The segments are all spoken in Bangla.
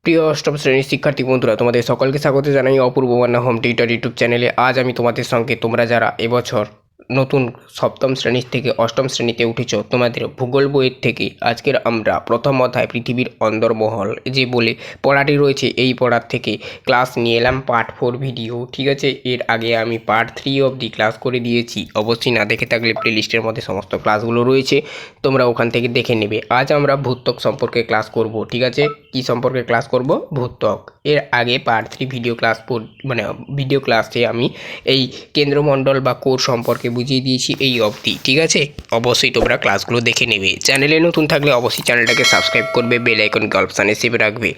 প্রিয় অষ্টম শ্রেণীর শিক্ষার্থী বন্ধুরা, তোমাদের সকলকে স্বাগত জানাই অপূর্ব বান্না হোম টিউটর ইউটিউব চ্যানেলে। আজ আমি তোমাদের সঙ্গে তোমরা যারা এবছর নতুন সপ্তম শ্রেণী থেকে অষ্টম শ্রেণীতে উঠেছ, তোমাদের ভূগোল বইয়ের থেকে আজকের আমরা প্রথম অধ্যায় পৃথিবীর অন্দরমহল যে বলে পড়াটি রয়েছে, এই পড়ার থেকে ক্লাস নিয়ে এলাম পার্ট 4 ভিডিও। ঠিক আছে, এর আগে আমি পার্ট 3 অবধি ক্লাস করে দিয়েছি। অবশ্যই না দেখে থাকলে প্লেলিস্টের মধ্যে সমস্ত ক্লাসগুলো রয়েছে, তোমরা ওখান থেকে দেখে নেবে। আজ আমরা ভূত্বক সম্পর্কে ক্লাস করব। ঠিক আছে, কি সম্পর্কে ক্লাস করব? ভূত্বক। এর আগে পার্ট 3 ভিডিও ক্লাসে আমি এই কেন্দ্রমণ্ডল বা কোর সম্পর্কে বুঝিয়ে দিয়েছি এই অবধি। ঠিক আছে, অবশ্যই তোমরা ক্লাসগুলো দেখে নেবে। চ্যানেলে নতুন থাকলে অবশ্যই চ্যানেলটাকে সাবস্ক্রাইব করবে, বেল আইকনকে অপশানে সেভে রাখবে।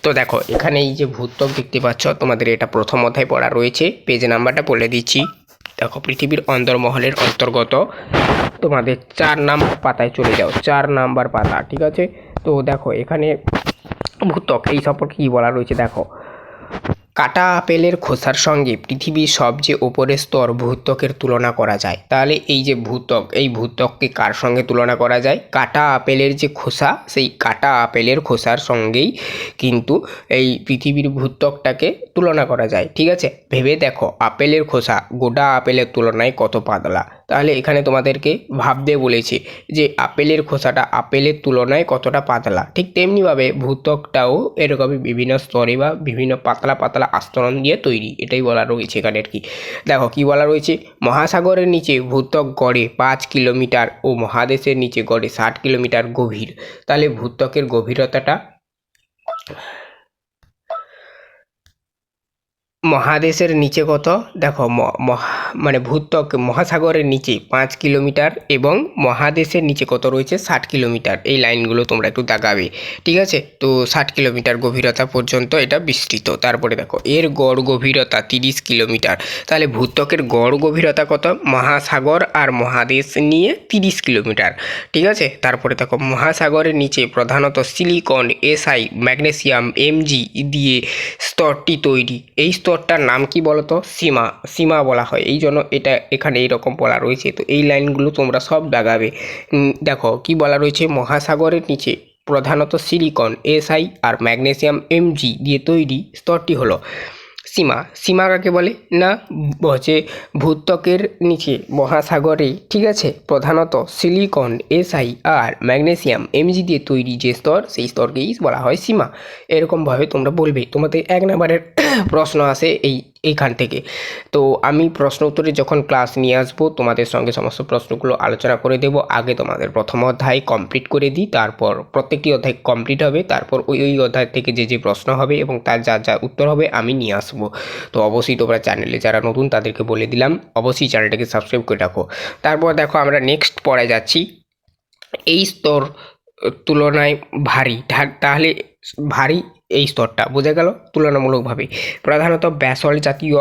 তো দেখো, এখানে এই যে ভূত্বক দেখতে পাচ্ছ, তোমাদের এটা প্রথম অধ্যায় পড়া রয়েছে। পেজ নাম্বারটা বলে দিচ্ছি। দেখো, পৃথিবীর অন্দরমহলের অন্তর্গত তোমাদের 4 নাম্বার পাতায় চলে যাও, 4 নাম্বার পাতা। ঠিক আছে, তো দেখো এখানে ভূত্বক এই সম্পর্কে কী বলা রয়েছে। দেখো, কাটা আপেলের খোসার সঙ্গে পৃথিবীর সবচেয়ে ওপরের স্তর ভূত্বকের তুলনা করা যায়। তাহলে এই যে ভূত্বক, এই ভূত্বককে কার সঙ্গে তুলনা করা যায়? কাটা আপেলের যে খোসা, সেই কাটা আপেলের খোসার সঙ্গেই কিন্তু এই পৃথিবীর ভূত্বকটাকে তুলনা করা যায়। ঠিক আছে, ভেবে দেখো আপেলের খোসা গোটা আপেলের তুলনায় কত পাতলা। তাহলে এখানে তোমাদেরকে ভাবতে বলেছে যে আপেলের খোসাটা আপেলের তুলনায় কতটা পাতলা। ঠিক তেমনিভাবে ভূত্বকটাও এরকমই বিভিন্ন স্তরে বা বিভিন্ন পাতলা পাতলা আস্তরণ দিয়ে তৈরি। এটাই বলা রয়েছে এখানে আর কি। দেখো কি বলা রয়েছে, মহাসাগরের নিচে ভূত্বক গড়ে 5 কিলোমিটার ও মহাদেশের নিচে গড়ে 60 কিলোমিটার গভীর। তাহলে ভূত্বকের গভীরতাটা মহাদেশের নিচে কত? দেখো, ভূত্বক মহাসাগরের নিচে 5 কিলোমিটার এবং মহাদেশের নিচে কত রয়েছে? 60 কিলোমিটার। এই লাইনগুলো তোমরা একটু দাগাবে। ঠিক আছে, তো 60 কিলোমিটার গভীরতা পর্যন্ত এটা বিস্তৃত। তারপরে দেখো, এর গড় গভীরতা 30 কিলোমিটার। তাহলে ভূত্বকের গড় গভীরতা কত? মহাসাগর আর মহাদেশ নিয়ে 30 কিলোমিটার। ঠিক আছে, তারপরে দেখো, মহাসাগরের নিচে প্রধানত সিলিকন, এসআই, ম্যাগনেসিয়াম, এমজি দিয়ে স্তরটি তৈরি। এই স্তরটার নাম কি বলতো? সীমা বলা হয়, এই জন্য এটা এখানে এইরকম বলা রয়েছে। তো এই লাইনগুলো তোমরা সব দাগাবে। দেখো কি বলা রয়েছে, মহাসাগরের নিচে প্রধানত সিলিকন, এসআই আর ম্যাগনেসিয়াম, এমজি দিয়ে তৈরি স্তরটি হলো সীমা কাকে বলে না? হচ্ছে ভূত্বকের নিচে মহাসাগরে, ঠিক আছে, প্রধানত সিলিকন, এসআই আর ম্যাগনেসিয়াম, এমজি দিয়ে তৈরি যে স্তর, সেই স্তরকেই বলা হয় সীমা। এরকমভাবে তোমরা বলবে। তোমাদের 1 নম্বরের প্রশ্ন আসে এইখান থেকে। তো আমি প্রশ্ন উত্তরে যখন ক্লাস নিয়ে আসবো, তোমাদের সঙ্গে সমস্ত প্রশ্নগুলো আলোচনা করে দেব। আগে তোমাদের প্রথম অধ্যায় কমপ্লিট করে দিই, তারপর প্রত্যেকটি অধ্যায় কমপ্লিট হবে, তারপর ওই অধ্যায় থেকে যে প্রশ্ন হবে এবং তার যা উত্তর হবে আমি নিয়ে আসবো। তো অবশ্যই তোমরা চ্যানেলে যারা নতুন তাদেরকে বলে দিলাম, অবশ্যই চ্যানেলটাকে সাবস্ক্রাইব করে রাখো। তারপর দেখো, আমরা নেক্সট পড়ায় যাচ্ছি। এই স্তর তুলনায় ভারী, তাহলে ভারী এই স্তরটা বোঝা গেল তুলনামূলকভাবে। প্রধানত ব্যাসল্ট জাতীয়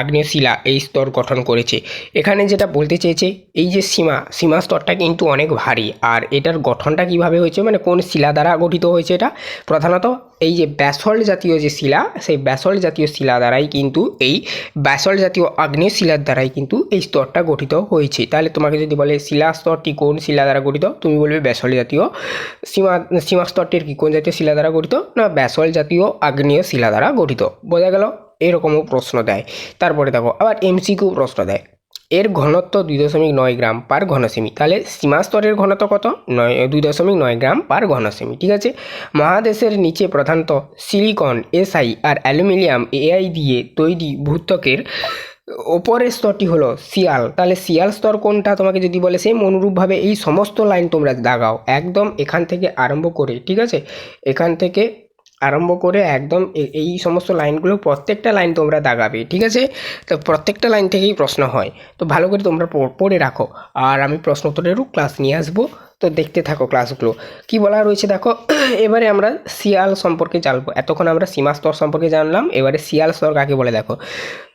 আগ্নেয় শিলা এই স্তর গঠন করেছে। এখানে যেটা বলতে চেয়েছে, এই যে সীমা স্তরটা কিন্তু অনেক ভারী। আর এটার গঠনটা কিভাবে হয়েছে, মানে কোন শিলা দ্বারা গঠিত হয়েছে? এটা প্রধানত এই যে ব্যাসল্ট জাতীয় যে শিলা, সেই ব্যাসল্ট জাতীয় শিলা দ্বারাই কিন্তু এই ব্যাসল্ট জাতীয় আগ্নেয় শিলার দ্বারাই কিন্তু এই স্তরটা গঠিত হয়েছে। তাহলে তোমাকে যদি বলে শিলা স্তরটি কোন শিলা দ্বারা গঠিত, তুমি বলবে ব্যাসল্ট জাতীয়। সীমা স্তরটির কি কোন জাতীয় শিলা দ্বারা গঠিত? না, ব্যাসল্ট জাতীয় আগ্নেয় শিলা দ্বারা গঠিত। বোঝা গেল? এরকমও প্রশ্ন দেয়। তারপরে দেখো, আবার এমসিকিউ প্রশ্ন দেয়। এর ঘনত্ব 2.9 গ্রাম পার ঘনসেমি। তাহলে সীমা স্তরের ঘনত্ব কত? 2.9 গ্রাম পার ঘনসেমি। ঠিক আছে, মহাদেশের নিচে প্রধানত সিলিকন, এসআই আর অ্যালুমিনিয়াম, এআই দিয়ে তৈরি ভূত্বকের ওপরের স্তরটি হলো শিয়াল। তাহলে শিয়াল স্তর কোনটা তোমাকে যদি বলে, সেম অনুরূপভাবে এই সমস্ত লাইন তোমরা দাগাও একদম এখান থেকে আরম্ভ করে। ঠিক আছে, এখান থেকে আরম্ভ করে একদম এই সমস্ত লাইনগুলো প্রত্যেকটা লাইন তোমরা দাগাবে। ঠিক আছে, তো প্রত্যেকটা লাইন থেকেই প্রশ্ন হয়, তো ভালো করে তোমরা পড়ে রাখো। আর আমি প্রশ্ন উত্তরেরও ক্লাস নিয়ে আসবো, তো দেখতে থাকো ক্লাসগুলো। কি বলা রয়েছে দেখো, এবারে আমরা শিয়াল সম্পর্কে জানবো। এতক্ষণ আমরা সীমা স্তর সম্পর্কে জানলাম, এবারে শিয়াল স্তর কাকে বলে দেখো।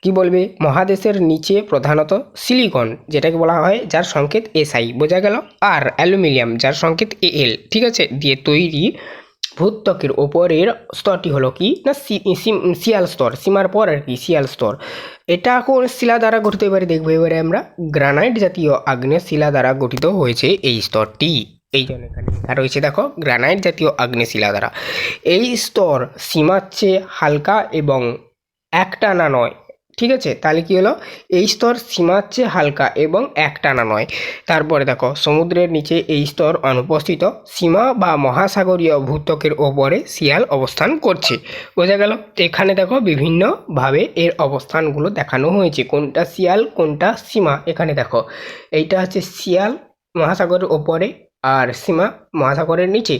কি বলবে, মহাদেশের নিচে প্রধানত সিলিকন, যেটাকে বলা হয়, যার সংকেত এসআই, বোঝা গেল, আর অ্যালুমিনিয়াম, যার সংকেত এএল, ঠিক আছে, দিয়ে তৈরি ভূত্বকের ওপরের স্তরটি হলো কি না শিয়াল স্তর। সীমার পর আর কি শিয়াল স্তর। এটা কোন শিলা দ্বারা গঠিত? এবারে দেখবো, এবারে আমরা গ্রানাইট জাতীয় আগ্নেয় শিলা দ্বারা গঠিত হয়েছে এই স্তরটি। এই জন্য এখানে লেখা রয়েছে দেখো গ্রানাইট জাতীয় আগ্নেয়শিলা দ্বারা। এই স্তর সীমার চেয়ে হালকা এবং একটানা নয়। ঠিক আছে, তাহলে কি হলো, এই স্তর সীমার চেয়ে হালকা এবং একটানা নয়। তারপরে দেখো সমুদ্রের নিচে এই স্তর অনুপস্থিত, সীমা বা মহাসাগরীয় ভূত্বকের ওপরে শিয়াল অবস্থান করছে। বোঝা গেল? এখানে দেখো বিভিন্নভাবে এর অবস্থানগুলো দেখানো হয়েছে, কোনটা শিয়াল কোনটা সীমা। এখানে দেখো এইটা হচ্ছে শিয়াল মহাসাগরের ওপরে আর সীমা মহাসাগরের নিচে।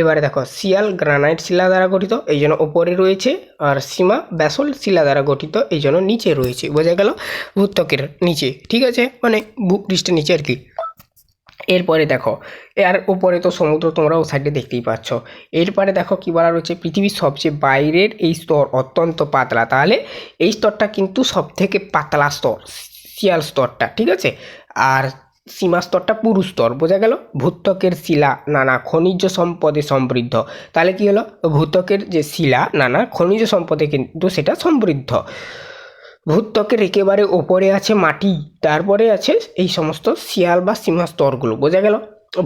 এবারে দেখো শিয়াল গ্রানাইট শিলা দ্বারা গঠিত, এই জন্য ওপরে রয়েছে, আর সীমা ব্যাসল্ট শিলা দ্বারা গঠিত, এই জন্য নিচে রয়েছে। বোঝা গেল? ভূত্বকের নিচে, ঠিক আছে, মানে ভূপৃষ্ঠের নিচে আর কি। এরপরে দেখো আর উপরে তো সমুদ্র তোমরাও সাইডে দেখতেই পাচ্ছ। এরপরে দেখো কি বলা রয়েছে, পৃথিবীর সবচেয়ে বাইরের এই স্তর অত্যন্ত পাতলা। তাহলে এই স্তরটা কিন্তু সব থেকে পাতলা স্তর শিয়াল স্তরটা, ঠিক আছে। আর সীমা স্তরটা পুরু স্তর। বোঝা গেল? ভূত্বকের শিলা নানা খনিজ সম্পদে সমৃদ্ধ। তাহলে কি হলো, ভূত্বকের যে শিলা নানা খনিজ সম্পদে কিন্তু সেটা সমৃদ্ধ। ভূত্বকের একেবারে ওপরে আছে মাটি, তারপরে আছে এই সমস্ত শিয়াল বা সীমা স্তরগুলো। বোঝা গেল?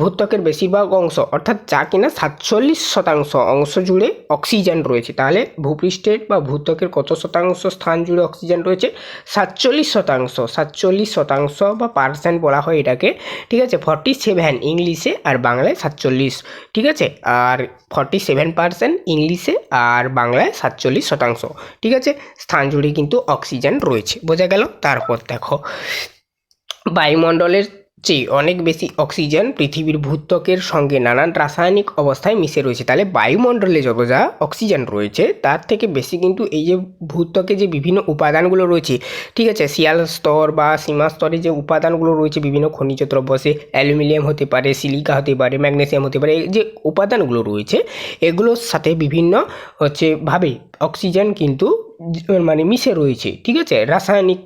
ভূত্বকের বেশিরভাগ অংশ অর্থাৎ যা কিনা 47% অংশ জুড়ে অক্সিজেন রয়েছে। তাহলে ভূপৃষ্ঠের বা ভূত্বকের কত শতাংশ স্থান জুড়ে অক্সিজেন রয়েছে? 47%। 47% বা পার্সেন্ট বলা হয় এটাকে, ঠিক আছে। 47 ইংলিশে আর বাংলায় 47, ঠিক আছে। আর 47% ইংলিশে আর বাংলায় 47%, ঠিক আছে, স্থান জুড়ে কিন্তু অক্সিজেন রয়েছে। বোঝা গেল? তারপর দেখো বায়ুমণ্ডলের চেয়ে অনেক বেশি অক্সিজেন পৃথিবীর ভূত্বকের সঙ্গে নানান রাসায়নিক অবস্থায় মিশে রয়েছে। তাহলে বায়ুমণ্ডলে যত যা অক্সিজেন রয়েছে তার থেকে বেশি কিন্তু এই যে ভূত্বকে যে বিভিন্ন উপাদানগুলো রয়েছে, ঠিক আছে, শিয়াল স্তর বা সীমা স্তরে যে উপাদানগুলো রয়েছে বিভিন্ন খনিজ দ্রব্য, সে অ্যালুমিনিয়াম হতে পারে, সিলিকা হতে পারে, ম্যাগনেসিয়াম হতে পারে, এই যে উপাদানগুলো রয়েছে এগুলোর সাথে বিভিন্ন ভাবে অক্সিজেন কিন্তু মানে মিশে রয়েছে, ঠিক আছে, রাসায়নিক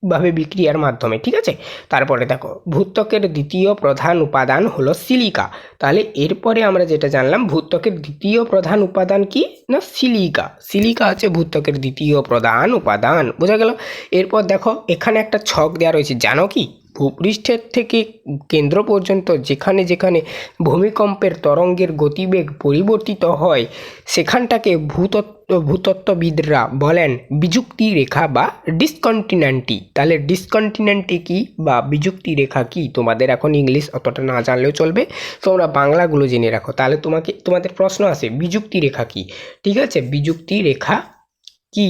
ভাবে বিক্রিয়ার মাধ্যমে, ঠিক আছে। তারপরে দেখো ভূত্বকের দ্বিতীয় প্রধান উপাদান হলো সিলিকা। তাহলে এরপরে আমরা যেটা জানলাম, ভূত্বকের দ্বিতীয় প্রধান উপাদান কি না সিলিকা। সিলিকা হচ্ছে ভূত্বকের দ্বিতীয় প্রধান উপাদান। বোঝা গেল? এরপর দেখো এখানে একটা ছক দেওয়া রয়েছে, জানো কি, ভূপৃষ্ঠের থেকে কেন্দ্র পর্যন্ত যেখানে যেখানে ভূমিকম্পের তরঙ্গের গতিবেগ পরিবর্তিত হয় সেখানটাকে ভূতত্ত্ববিদরা বলেন বিযুক্তি রেখা বা ডিসকন্টিনেন্টি। তাহলে ডিসকন্টিনেন্টি কি বা বিযুক্তি রেখা কি, তোমাদের এখন ইংলিশ অতটা না জানলেও চলবে, তোমরা বাংলাগুলো জেনে রাখো। তাহলে তোমাদের প্রশ্ন আসে বিযুক্তি রেখা কি, ঠিক আছে, বিযুক্তি রেখা কি,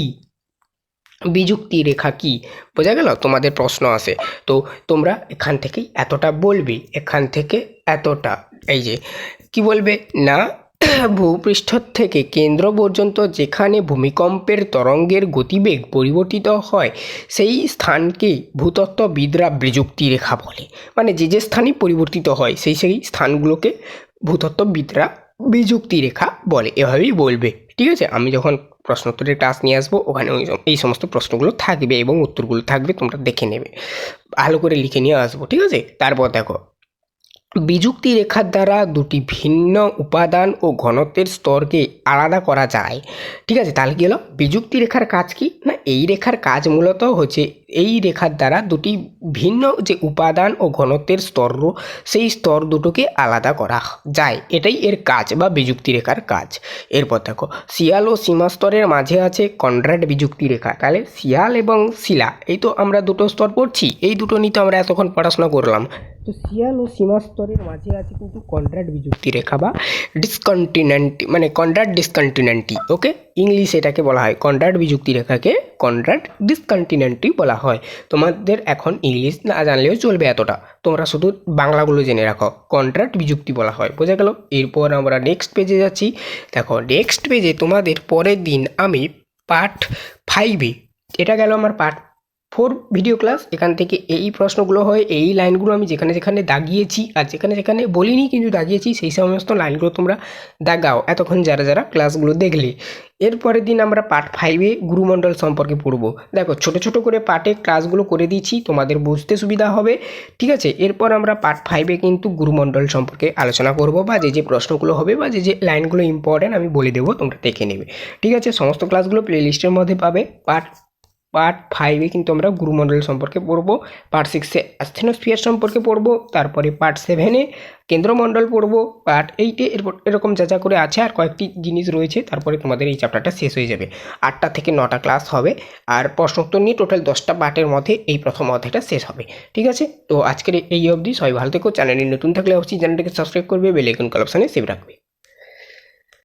বিযুক্তি রেখা কি। বোঝা গেল? তোমাদের প্রশ্ন আসে, তো তোমরা এখান থেকেই এতটা বলবে, এখান থেকে এতটা, এই যে কি বলবে না ভূপৃষ্ঠ থেকে কেন্দ্র পর্যন্ত যেখানে ভূমিকম্পের তরঙ্গের গতিবেগ পরিবর্তিত হয় সেই স্থানকে ভূতত্ত্ববিদরা বিযুক্তি রেখা বলে। মানে যে যে স্থানই পরিবর্তিত হয় সেই সেই স্থানগুলোকে ভূতত্ত্ববিদরা বিযুক্তি রেখা বলে, এভাবেই বলবে, ঠিক আছে। আমি যখন প্রশ্নোত্তরের ক্লাস নিয়ে আসবো ওখানে এই সমস্ত প্রশ্নগুলো থাকবে এবং উত্তরগুলো থাকবে, তোমরা দেখে নেবে, ভালো করে লিখে নিয়ে আসবো, ঠিক আছে। তারপর দেখো বিযুক্তি রেখার দ্বারা দুটি ভিন্ন উপাদান ও ঘনত্বের স্তরকে আলাদা করা যায়, ঠিক আছে। তাহলে কী হলো, বিযুক্তি রেখার কাজ কি না, এই রেখার কাজ মূলত হচ্ছে এই রেখার দ্বারা দুটি ভিন্ন যে উপাদান ও ঘনত্বের স্তর সেই স্তর দুটোকে আলাদা করা যায়, এটাই এর কাজ বা বিযুক্তি রেখার কাজ। এরপর দেখো শিয়াল ও সীমা স্তরের মাঝে আছে কনরাড বিযুক্তি রেখা। তাহলে শিয়াল এবং শিলা, এই তো আমরা দুটো স্তর পড়ছি, এই দুটো নিয়ে তো আমরা এতক্ষণ পড়াশোনা করলাম। তো শিয়াল ও সীমা স্তরের মাঝে আছে কিন্তু কনরাড বিযুক্তি রেখা বা ডিসকন্টিনেন্টি, মানে কনরাড ডিসকন্টিনেন্টি, ওকে, ইংলিশ এটাকে বলা হয় কনরাড বিযুক্তি রেখাকে কনরাড ডিসকন্টিনেন্টি বলা হয়। তোমাদের এখন ইংলিশ না জানলেও চলবে এতটা, তোমরা শুধু বাংলাগুলো জেনে রাখো, কনরাড বিযুক্তি বলা হয়। বোঝা গেল? এরপর আমরা নেক্সট পেজে যাচ্ছি। দেখো নেক্সট পেজে তোমাদের পরের দিন আমি পার্ট 5, এটা গেল আমার পার্ট 4 ভিডিও ক্লাস। এখান থেকে এই প্রশ্নগুলো হয়, এই লাইনগুলো আমি যেখানে যেখানে দাগিয়েছি আর যেখানে যেখানে বলিনি কিন্তু দাগিয়েছি সেই সমস্ত লাইনগুলো তোমরা দাগাও এতক্ষণ যারা যারা ক্লাসগুলো দেখলে। এরপরের দিন আমরা পার্ট 5 গুরুমণ্ডল সম্পর্কে পড়বো। দেখো ছোট ছোট করে পার্টে ক্লাসগুলো করে দিয়েছি, তোমাদের বুঝতে সুবিধা হবে, ঠিক আছে। এরপর আমরা পার্ট 5 কিন্তু গুরুমণ্ডল সম্পর্কে আলোচনা করব, বা যে যে প্রশ্নগুলো হবে বা যে যে লাইনগুলো ইম্পর্টেন্ট আমি বলে দেবো, তোমরা দেখে নেবে, ঠিক আছে। সমস্ত ক্লাসগুলো প্লেলিস্টের মধ্যে পাবে। পার্ট পার্ট 5-এ কিন্তু আমরা গুরুমণ্ডল সম্পর্কে পড়বো, পার্ট 6-এ অ্যাস্থেনোস্ফিয়ার সম্পর্কে পড়বো, তারপরে পার্ট 7-এ কেন্দ্রমণ্ডল পড়বো, পার্ট 8-এ এরকম যা করে আছে আর কয়েকটি জিনিস রয়েছে, তারপরে তোমাদের এই চ্যাপ্টারটা শেষ হয়ে যাবে। 8টা থেকে 9টা ক্লাস হবে, আর প্রশ্নোত্তর নিয়ে টোটাল 10টা পার্টের মধ্যে এই প্রথম অধ্যায়টা শেষ হবে। ঠিক আছে, তো আজকের এই অবধি। সবাই ভালো থেকো। চ্যানেলে নতুন থাকলে অবশ্যই চ্যানেলটাকে সাবস্ক্রাইব করবে, বেল আইকন অপশানে সেভ রাখবে।